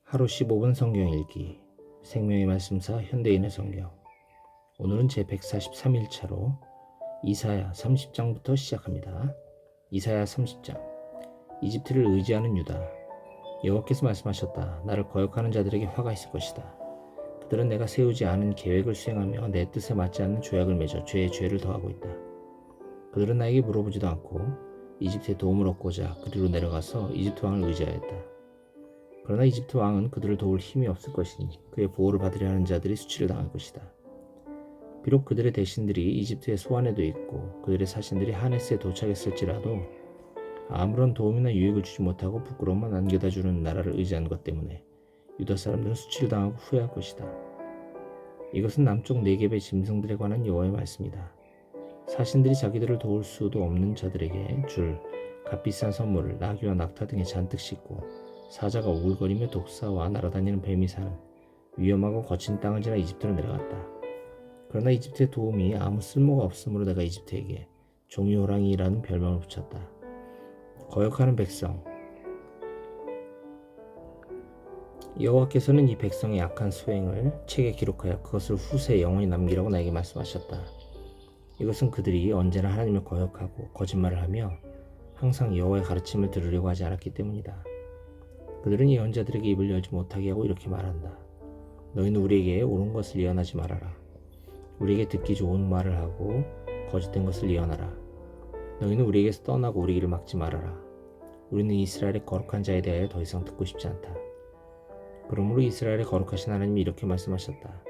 하루 15분 성경 읽기 생명의 말씀사 현대인의 성경. 오늘은 제 143일차로 이사야 30장부터 시작합니다. 이사야 30장. 이집트를 의지하는 유다. 여호와께서 말씀하셨다. 나를 거역하는 자들에게 화가 있을 것이다. 그들은 내가 세우지 않은 계획을 수행하며 내 뜻에 맞지 않는 조약을 맺어 죄에 죄를 더하고 있다. 그들은 나에게 물어보지도 않고 이집트의 도움을 얻고자 그리로 내려가서 이집트 왕을 의지하였다. 그러나 이집트 왕은 그들을 도울 힘이 없을 것이니 그의 보호를 받으려 하는 자들이 수치를 당할 것이다. 비록 그들의 대신들이 이집트의 소안에도 있고 그들의 사신들이 하네스에 도착했을지라도 아무런 도움이나 유익을 주지 못하고 부끄러움만 안겨다 주는 나라를 의지한 것 때문에 유다 사람들은 수치를 당하고 후회할 것이다. 이것은 남쪽 네겝의 짐승들에 관한 여호와의 말씀이다. 사신들이 자기들을 도울 수도 없는 자들에게 줄 값비싼 선물을 나귀와 낙타 등에 잔뜩 싣고 사자가 오글거리며 독사와 날아다니는 뱀이 사는 위험하고 거친 땅을 지나 이집트로 내려갔다. 그러나 이집트의 도움이 아무 쓸모가 없으므로 내가 이집트에게 종이호랑이라는 별명을 붙였다. 거역하는 백성. 여호와께서는 이 백성의 악한 수행을 책에 기록하여 그것을 후세에 영원히 남기라고 나에게 말씀하셨다. 이것은 그들이 언제나 하나님을 거역하고 거짓말을 하며 항상 여호와의 가르침을 들으려고 하지 않았기 때문이다. 그들은 예언자들에게 입을 열지 못하게 하고 이렇게 말한다. 너희는 우리에게 옳은 것을 예언하지 말아라. 우리에게 듣기 좋은 말을 하고 거짓된 것을 예언하라. 너희는 우리에게서 떠나고 우리 길을 막지 말아라. 우리는 이스라엘의 거룩한 자에 대하여 더 이상 듣고 싶지 않다. 그러므로 이스라엘의 거룩하신 하나님이 이렇게 말씀하셨다.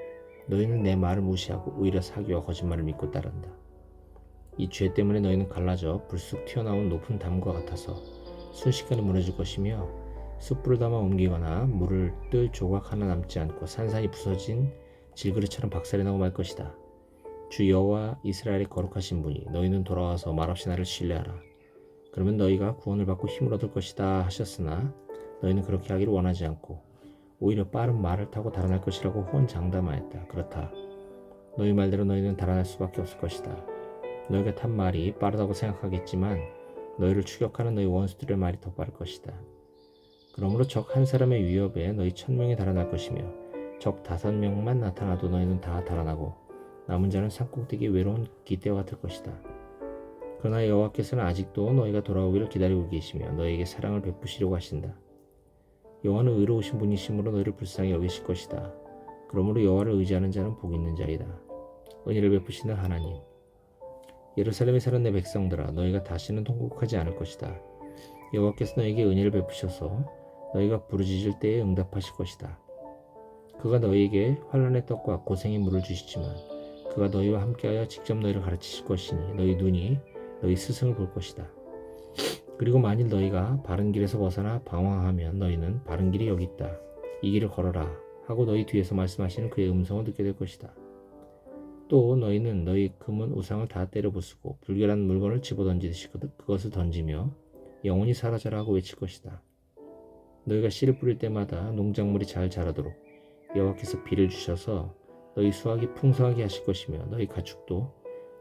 너희는 내 말을 무시하고 오히려 사기와 거짓말을 믿고 따른다. 이 죄 때문에 너희는 갈라져 불쑥 튀어나온 높은 담과 같아서 순식간에 무너질 것이며 숯불을 담아 옮기거나 물을 뜰 조각 하나 남지 않고 산산이 부서진 질그릇처럼 박살이 나고 말 것이다. 주 여호와 이스라엘의 거룩하신 분이 너희는 돌아와서 말없이 나를 신뢰하라. 그러면 너희가 구원을 받고 힘을 얻을 것이다 하셨으나 너희는 그렇게 하기를 원하지 않고 오히려 빠른 말을 타고 달아날 것이라고 호언장담하였다. 그렇다. 너희 말대로 너희는 달아날 수밖에 없을 것이다. 너희가 탄 말이 빠르다고 생각하겠지만 너희를 추격하는 너희 원수들의 말이 더 빠를 것이다. 그러므로 적 한 사람의 위협에 너희 1000명이 달아날 것이며 적 5명만 나타나도 너희는 다 달아나고 남은 자는 산꼭대기의 외로운 기대와 같을 것이다. 그러나 여호와께서는 아직도 너희가 돌아오기를 기다리고 계시며 너희에게 사랑을 베푸시려고 하신다. 여호와는 의로우신 분이시므로 너희를 불쌍히 여기실 것이다. 그러므로 여호와를 의지하는 자는 복 있는 자이다. 은혜를 베푸시는 하나님. 예루살렘에 사는 내 백성들아, 너희가 다시는 통곡하지 않을 것이다. 여호와께서 너희에게 은혜를 베푸셔서 너희가 부르짖을 때에 응답하실 것이다. 그가 너희에게 환난의 떡과 고생의 물을 주시지만 그가 너희와 함께하여 직접 너희를 가르치실 것이니 너희 눈이 너희 스승을 볼 것이다. 그리고 만일 너희가 바른 길에서 벗어나 방황하면 너희는 바른 길이 여기 있다. 이 길을 걸어라 하고 너희 뒤에서 말씀하시는 그의 음성을 듣게 될 것이다. 또 너희는 너희 금은 우상을 다 때려 부수고 불결한 물건을 집어던지듯이 그것을 던지며 영원히 사라져라 하고 외칠 것이다. 너희가 씨를 뿌릴 때마다 농작물이 잘 자라도록 여호와께서 비를 주셔서 너희 수확이 풍성하게 하실 것이며 너희 가축도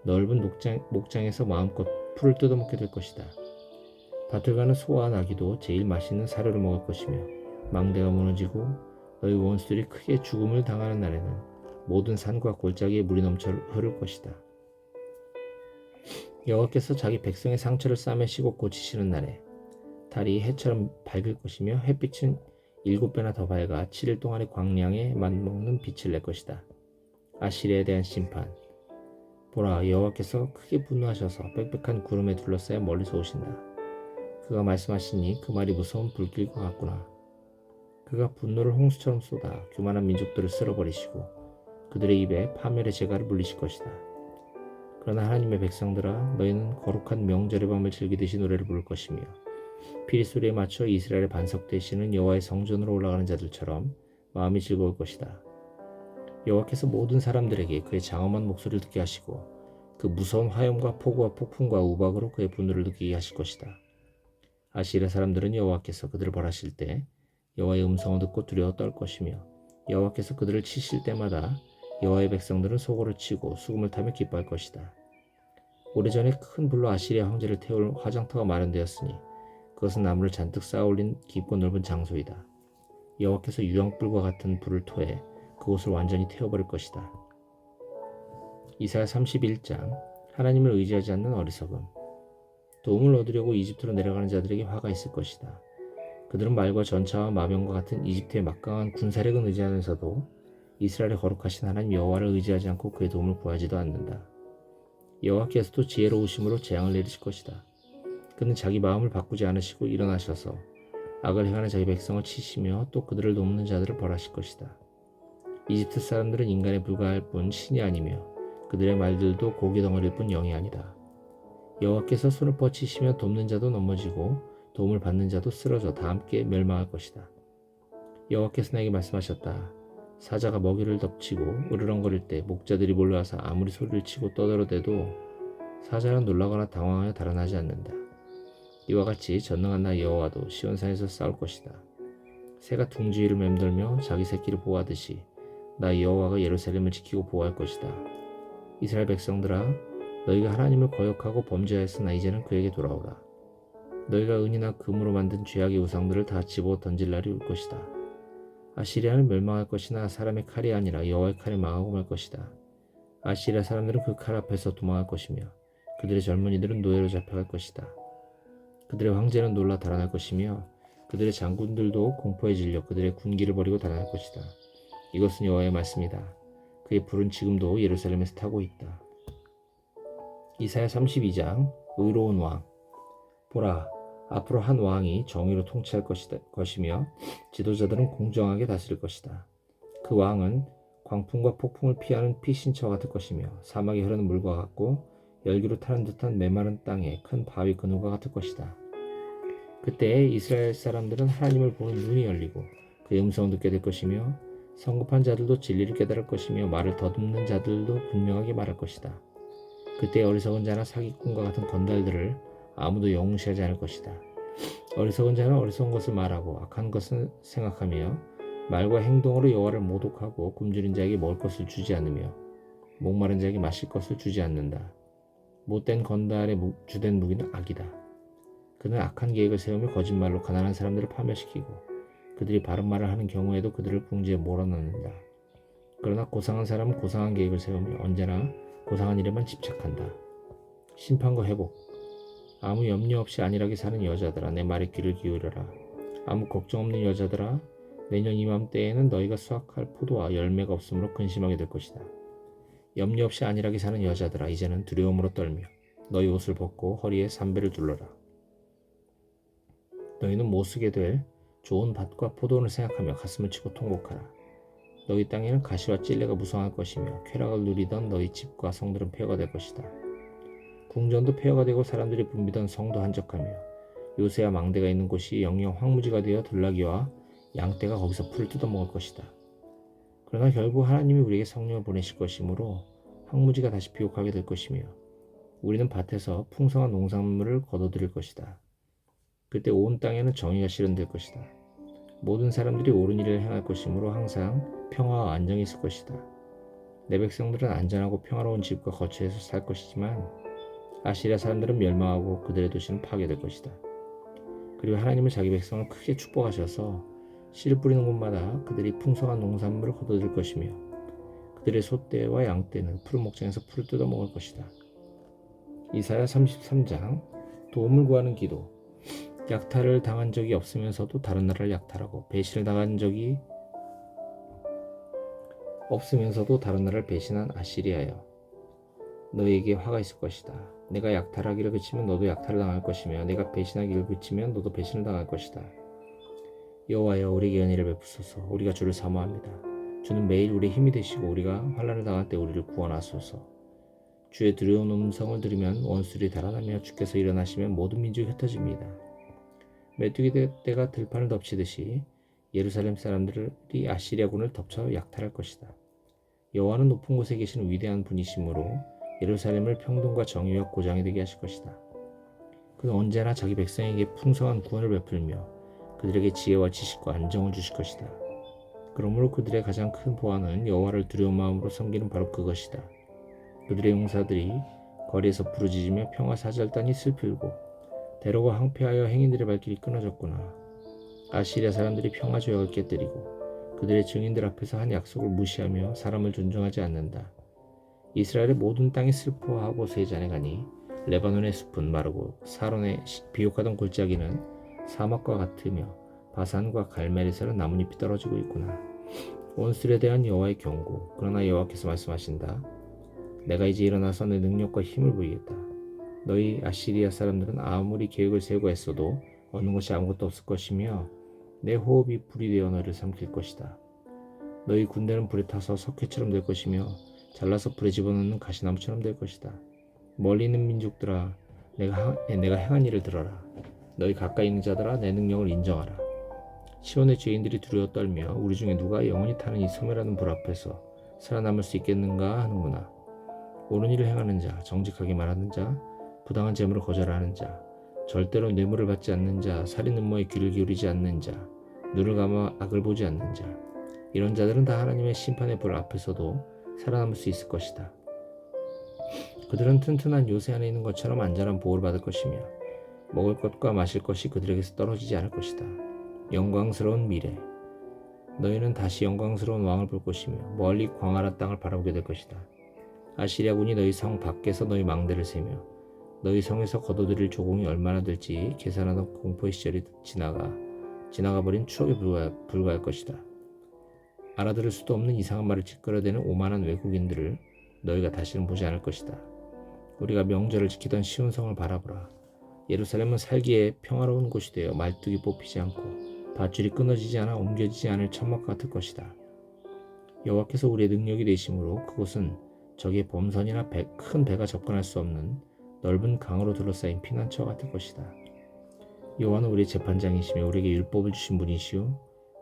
넓은 목장에서 마음껏 풀을 뜯어먹게 될 것이다. 밭을 가는 소와 나귀도 제일 맛있는 사료를 먹을 것이며 망대가 무너지고 너희 원수들이 크게 죽음을 당하는 날에는 모든 산과 골짜기에 물이 넘쳐 흐를 것이다. 여호와께서 자기 백성의 상처를 싸매시고 고치시는 날에 달이 해처럼 밝을 것이며 햇빛은 7배나 더 밝아 7일 동안의 광량에 맞먹는 빛을 낼 것이다. 아시리아에 대한 심판. 보라, 여호와께서 크게 분노하셔서 빽빽한 구름에 둘러싸여 멀리서 오신다. 그가 말씀하시니 그 말이 무서운 불길과 같구나. 그가 분노를 홍수처럼 쏟아 교만한 민족들을 쓸어버리시고 그들의 입에 파멸의 재갈을 물리실 것이다. 그러나 하나님의 백성들아, 너희는 거룩한 명절의 밤을 즐기듯이 노래를 부를 것이며 피리소리에 맞춰 이스라엘의 반석 되시는 여호와의 성전으로 올라가는 자들처럼 마음이 즐거울 것이다. 여호와께서 모든 사람들에게 그의 장엄한 목소리를 듣게 하시고 그 무서운 화염과 폭우와 폭풍과 우박으로 그의 분노를 느끼게 하실 것이다. 아시리아 사람들은 여호와께서 그들을 벌하실 때 여호와의 음성을 듣고 두려워 떨 것이며 여호와께서 그들을 치실 때마다 여호와의 백성들은 소고를 치고 수금을 타며 기뻐할 것이다. 오래전에 큰 불로 아시리아 황제를 태울 화장터가 마련되었으니 그것은 나무를 잔뜩 쌓아올린 깊고 넓은 장소이다. 여호와께서 유황불과 같은 불을 토해 그곳을 완전히 태워버릴 것이다. 이사야 31장. 하나님을 의지하지 않는 어리석음. 도움을 얻으려고 이집트로 내려가는 자들에게 화가 있을 것이다. 그들은 말과 전차와 마병과 같은 이집트의 막강한 군사력은 의지하면서도 이스라엘의 거룩하신 하나님 여호와를 의지하지 않고 그의 도움을 구하지도 않는다. 여호와께서도 지혜로우심으로 재앙을 내리실 것이다. 그는 자기 마음을 바꾸지 않으시고 일어나셔서 악을 행하는 자기 백성을 치시며 또 그들을 돕는 자들을 벌하실 것이다. 이집트 사람들은 인간에 불과할 뿐 신이 아니며 그들의 말들도 고기 덩어리일 뿐 영이 아니다. 여호와께서 손을 뻗치시며 돕는 자도 넘어지고 도움을 받는 자도 쓰러져 다 함께 멸망할 것이다. 여호와께서 나에게 말씀하셨다. 사자가 먹이를 덮치고 으르렁거릴 때 목자들이 몰려와서 아무리 소리를 치고 떠들어대도 사자는 놀라거나 당황하여 달아나지 않는다. 이와 같이 전능한 나 여호와도 시온산에서 싸울 것이다. 새가 둥지를 맴돌며 자기 새끼를 보호하듯이 나 여호와가 예루살렘을 지키고 보호할 것이다. 이스라엘 백성들아, 너희가 하나님을 거역하고 범죄하였으나 이제는 그에게 돌아오라. 너희가 은이나 금으로 만든 죄악의 우상들을 다 집어 던질 날이 올 것이다. 아시리아는 멸망할 것이나 사람의 칼이 아니라 여호와의 칼이 망하고 말 것이다. 아시리아 사람들은 그 칼 앞에서 도망할 것이며 그들의 젊은이들은 노예로 잡혀갈 것이다. 그들의 황제는 놀라 달아날 것이며 그들의 장군들도 공포에 질려 그들의 군기를 버리고 달아날 것이다. 이것은 여호와의 말씀이다. 그의 불은 지금도 예루살렘에서 타고 있다. 이사야 32장. 의로운 왕. 보라, 앞으로 한 왕이 정의로 통치할 것이며 지도자들은 공정하게 다스릴 것이다. 그 왕은 광풍과 폭풍을 피하는 피신처와 같을 것이며 사막에 흐르는 물과 같고 열기로 타는 듯한 메마른 땅에 큰 바위 그늘과 같을 것이다. 그때 이스라엘 사람들은 하나님을 보는 눈이 열리고 그의 음성을 듣게 될 것이며 성급한 자들도 진리를 깨달을 것이며 말을 더듬는 자들도 분명하게 말할 것이다. 그때 어리석은 자나 사기꾼과 같은 건달들을 아무도 영웅시하지 않을 것이다. 어리석은 자는 어리석은 것을 말하고 악한 것을 생각하며 말과 행동으로 여호와를 모독하고 굶주린 자에게 먹을 것을 주지 않으며 목마른 자에게 마실 것을 주지 않는다. 못된 건달의 주된 무기는 악이다. 그는 악한 계획을 세우며 거짓말로 가난한 사람들을 파멸시키고 그들이 바른 말을 하는 경우에도 그들을 궁지에 몰아넣는다. 그러나 고상한 사람은 고상한 계획을 세우며 언제나 고상한 일에만 집착한다. 심판과 회복. 아무 염려 없이 안일하게 사는 여자들아, 내 말에 귀를 기울여라. 아무 걱정 없는 여자들아, 내년 이맘때에는 너희가 수확할 포도와 열매가 없으므로 근심하게 될 것이다. 염려 없이 안일하게 사는 여자들아, 이제는 두려움으로 떨며 너희 옷을 벗고 허리에 삼배를 둘러라. 너희는 못 쓰게 될 좋은 밭과 포도원을 생각하며 가슴을 치고 통곡하라. 너희 땅에는 가시와 찔레가 무성할 것이며 쾌락을 누리던 너희 집과 성들은 폐허가 될 것이다. 궁전도 폐허가 되고 사람들이 붐비던 성도 한적하며 요새와 망대가 있는 곳이 영영 황무지가 되어 들나귀와 양떼가 거기서 풀을 뜯어먹을 것이다. 그러나 결국 하나님이 우리에게 성령을 보내실 것이므로 황무지가 다시 비옥하게 될 것이며 우리는 밭에서 풍성한 농산물을 거둬들일 것이다. 그때 온 땅에는 정의가 실현될 것이다. 모든 사람들이 옳은 일을 행할 것이므로 항상 평화와 안정이 있을 것이다. 내 백성들은 안전하고 평화로운 집과 거처에서 살 것이지만 아시리아 사람들은 멸망하고 그들의 도시는 파괴될 것이다. 그리고 하나님은 자기 백성을 크게 축복하셔서 씨를 뿌리는 곳마다 그들이 풍성한 농산물을 거둬들일 것이며 그들의 소떼와 양떼는 푸른 목장에서 풀을 뜯어먹을 것이다. 이사야 33장. 도움을 구하는 기도. 약탈을 당한 적이 없으면서도 다른 나라를 약탈하고 배신을 당한 적이 없으면서도 다른 나라를 배신한 아시리아여, 너희에게 화가 있을 것이다. 내가 약탈하기를 그치면 너도 약탈을 당할 것이며 내가 배신하기를 그치면 너도 배신을 당할 것이다. 여호와여, 우리에게 은혜를 베푸소서. 우리가 주를 사모합니다. 주는 매일 우리의 힘이 되시고 우리가 환난을 당할 때 우리를 구원하소서. 주의 두려운 음성을 들으면 원수들이 달아나며 주께서 일어나시면 모든 민족이 흩어집니다. 메뚜기 떼가 들판을 덮치듯이 예루살렘 사람들이 아시리아군을 덮쳐 약탈할 것이다. 여호와는 높은 곳에 계신 위대한 분이시므로 예루살렘을 평등과 정의와 고장이 되게 하실 것이다. 그는 언제나 자기 백성에게 풍성한 구원을 베풀며 그들에게 지혜와 지식과 안정을 주실 것이다. 그러므로 그들의 가장 큰 보안은 여호와를 두려운 마음으로 섬기는 바로 그것이다. 그들의 용사들이 거리에서 부르짖으며 평화 사절단이 슬프고 대로가 황폐하여 행인들의 발길이 끊어졌구나. 아시리아 사람들이 평화 조약을 깨뜨리고 그들의 증인들 앞에서 한 약속을 무시하며 사람을 존중하지 않는다. 이스라엘의 모든 땅이 슬퍼하고 세잔해 가니 레바논의 숲은 마르고 사론의 비옥하던 골짜기는 사막과 같으며 바산과 갈멜에서는 나뭇잎이 떨어지고 있구나. 원수에 대한 여호와의 경고. 그러나 여호와께서 말씀하신다. 내가 이제 일어나서 내 능력과 힘을 보이겠다. 너희 아시리아 사람들은 아무리 계획을 세우고 애써도 얻는 것이 아무것도 없을 것이며 내 호흡이 불이 되어 너희를 삼킬 것이다. 너희 군대는 불에 타서 석회처럼 될 것이며 잘라서 불에 집어넣는 가시나무처럼 될 것이다. 멀리 있는 민족들아, 내가 행한 일을 들어라. 너희 가까이 있는 자들아, 내 능력을 인정하라. 시온의 죄인들이 두려워 떨며 우리 중에 누가 영원히 타는 이 소멸하는 불 앞에서 살아남을 수 있겠는가 하는구나. 옳은 일을 행하는 자, 정직하게 말하는 자, 부당한 재물을 거절하는 자, 절대로 뇌물을 받지 않는 자, 살인 음모에 귀를 기울이지 않는 자, 눈을 감아 악을 보지 않는 자, 이런 자들은 다 하나님의 심판의 불 앞에서도 살아남을 수 있을 것이다. 그들은 튼튼한 요새 안에 있는 것처럼 안전한 보호를 받을 것이며 먹을 것과 마실 것이 그들에게서 떨어지지 않을 것이다. 영광스러운 미래. 너희는 다시 영광스러운 왕을 볼 것이며 멀리 광활한 땅을 바라보게 될 것이다. 아시리아군이 너희 성 밖에서 너희 망대를 세며 너희 성에서 거둬들일 조공이 얼마나 될지 계산하던 공포의 시절이 지나가 버린 추억에 불과할 것이다. 알아들을 수도 없는 이상한 말을 찌끄러대는 오만한 외국인들을 너희가 다시는 보지 않을 것이다. 우리가 명절을 지키던 시온 성을 바라보라. 예루살렘은 살기에 평화로운 곳이 되어 말뚝이 뽑히지 않고 밧줄이 끊어지지 않아 옮겨지지 않을 천막과 같을 것이다. 여호와께서 우리의 능력이 되심으로 그곳은 적의 범선이나 큰 배가 접근할 수 없는 넓은 강으로 둘러싸인 피난처와 같을 것이다. 여호와는 우리의 재판장이시며 우리에게 율법을 주신 분이시오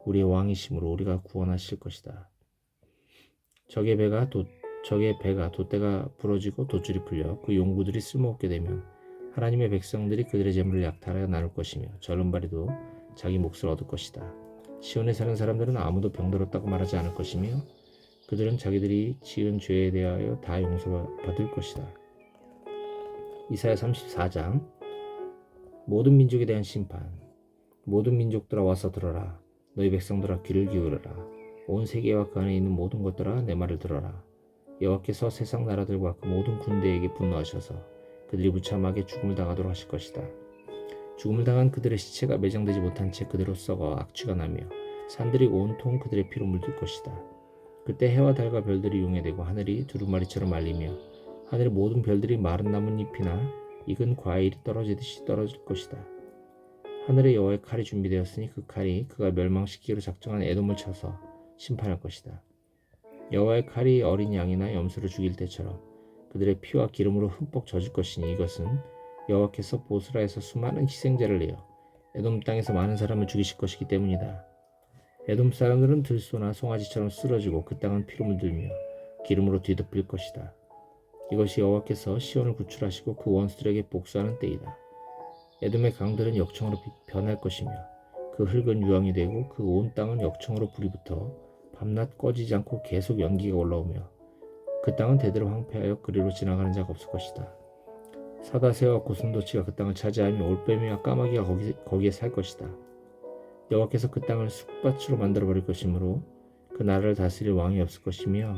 우리의 왕이심으로 우리가 구원하실 것이다. 적의 배가 돛대가 부러지고 돛줄이 풀려 그 용구들이 쓸모없게 되면 하나님의 백성들이 그들의 재물을 약탈하여 나눌 것이며 저른발이도 자기 몫을 얻을 것이다. 시온에 사는 사람들은 아무도 병들었다고 말하지 않을 것이며 그들은 자기들이 지은 죄에 대하여 다 용서받을 것이다. 이사야 34장. 모든 민족에 대한 심판. 모든 민족들아 와서 들어라. 너희 백성들아 귀를 기울여라. 온 세계와 그 안에 있는 모든 것들아 내 말을 들어라. 여호와께서 세상 나라들과 그 모든 군대에게 분노하셔서 그들이 무참하게 죽음을 당하도록 하실 것이다. 죽음을 당한 그들의 시체가 매장되지 못한 채 그대로 썩어 악취가 나며 산들이 온통 그들의 피로 물들 것이다. 그때 해와 달과 별들이 용해되고 하늘이 두루마리처럼 말리며 하늘의 모든 별들이 마른 나뭇잎이나 익은 과일이 떨어지듯이 떨어질 것이다. 하늘에 여호와의 칼이 준비되었으니 그 칼이 그가 멸망시키기로 작정한 에돔을 쳐서 심판할 것이다. 여호와의 칼이 어린 양이나 염소를 죽일 때처럼 그들의 피와 기름으로 흠뻑 젖을 것이니 이것은 여호와께서 보스라에서 수많은 희생자를 내어 에돔 땅에서 많은 사람을 죽이실 것이기 때문이다. 에돔 사람들은 들소나 송아지처럼 쓰러지고 그 땅은 피로 물들며 기름으로 뒤덮일 것이다. 이것이 여호와께서 시온을 구출하시고 그 원수들에게 복수하는 때이다. 에돔의 강들은 역청으로 변할 것이며 그 흙은 유황이 되고 그 온 땅은 역청으로 불이 붙어 밤낮 꺼지지 않고 계속 연기가 올라오며 그 땅은 대대로 황폐하여 그리로 지나가는 자가 없을 것이다. 사다새와 고슴도치가 그 땅을 차지하며 올빼미와 까마귀가 거기에 살 것이다. 여호와께서 그 땅을 쑥밭으로 만들어버릴 것이므로 그 나라를 다스릴 왕이 없을 것이며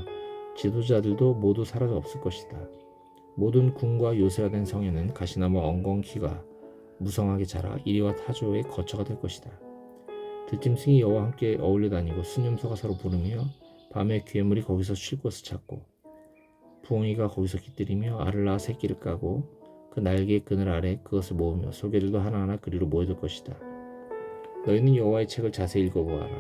지도자들도 모두 사라져 없을 것이다. 모든 궁과 요새화된 성에는 가시나무 엉겅퀴가 무성하게 자라 이리와 타조의 거처가 될 것이다. 들짐승이 여호와 함께 어울려 다니고 순념소가 서로 부르며 밤에 괴물이 거기서 쉴 곳을 찾고 부엉이가 거기서 깃들이며 알을 낳아 새끼를 까고 그 날개의 그늘 아래 그것을 모으며 소개들도 하나하나 그리로 모여들 것이다. 너희는 여호와의 책을 자세히 읽어보아라.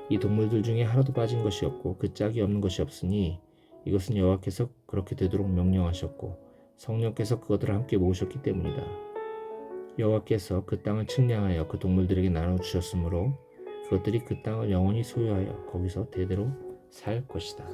이 동물들 중에 하나도 빠진 것이 없고 그 짝이 없는 것이 없으니 이것은 여호와께서 그렇게 되도록 명령하셨고 성령께서 그것들을 함께 모으셨기 때문이다. 여호와께서 그 땅을 측량하여 그 동물들에게 나눠주셨으므로 그것들이 그 땅을 영원히 소유하여 거기서 대대로 살 것이다.